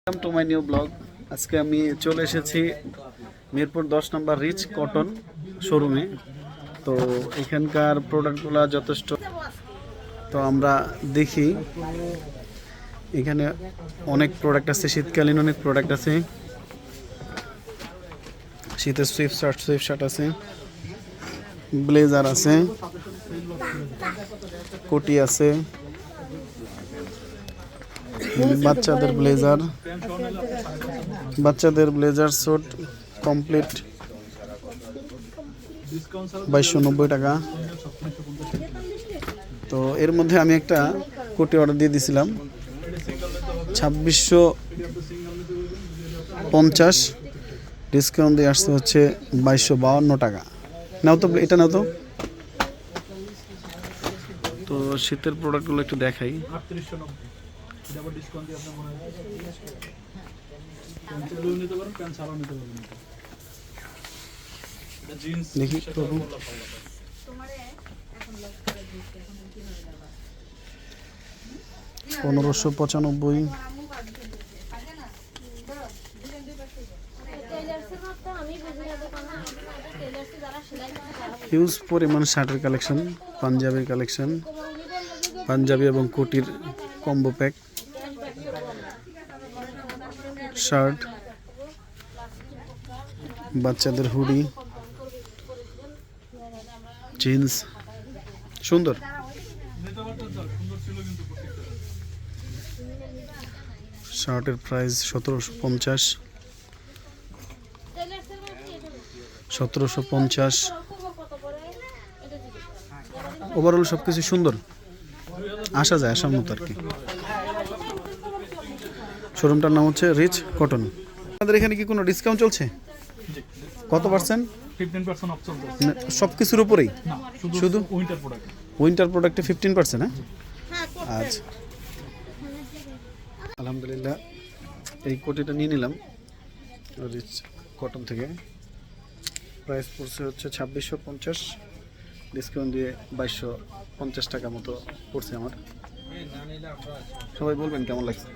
Welcome to my new blog. আজকে আমি চলে এসেছি মিরপুর 10 নম্বর রিচ কটন শোরুমে। তো এখানকার প্রোডাক্টগুলো যথেষ্ট, তো আমরা দেখি এখানে অনেক প্রোডাক্ট আছে, শীতকালীন অনেক প্রোডাক্ট আছে। শীতের সুইফট শার্ট আছে, ব্লেজার আছে, কোটি আছে, বাচ্চাদের ব্লেজার স্যুট কমপ্লিট 2290 টাকা। তো এর মধ্যে আমি একটা কোটি অর্ডার দিয়ে দিয়েছিলাম 2650, ডিসকাউন্ট দিয়ে আসছে হচ্ছে 2252 টাকা। নাও তো, এটা নাও তো। তো শীতের প্রোডাক্টগুলো একটু দেখাই। দেখি 1595, হিউজ পরিমাণ শার্টের কালেকশন, পাঞ্জাবির কালেকশন, পাঞ্জাবি এবং কোটির কম্বো প্যাক, শার্ট, বাচ্চাদের হুডি, জিন্স, সুন্দর। শার্টের প্রাইস 1750। ওভারঅল সব কিছু সুন্দর, আসা যায় আসার মতো আর কি। শোরুমটার নাম হচ্ছে রিচ কটন। আপনাদের এখানে কি কোনো ডিসকাউন্ট চলছে? কত পার্সেন্ট? 15% অফ চলছে। সব কিছুর উপরেই? না, শুধু উইন্টার প্রোডাক্ট। উইন্টার প্রোডাক্টে 15%? হ্যাঁ, আচ্ছা, আলহামদুলিল্লাহ। এই কোটিটা নিয়ে নিলাম রিচ কটন থেকে। প্রাইস পড়ছে হচ্ছে 2650, ডিসকাউন্ট দিয়ে 2250 টাকা মতো পড়ছে আমার। সবাই বলবেন কেমন লাগছে।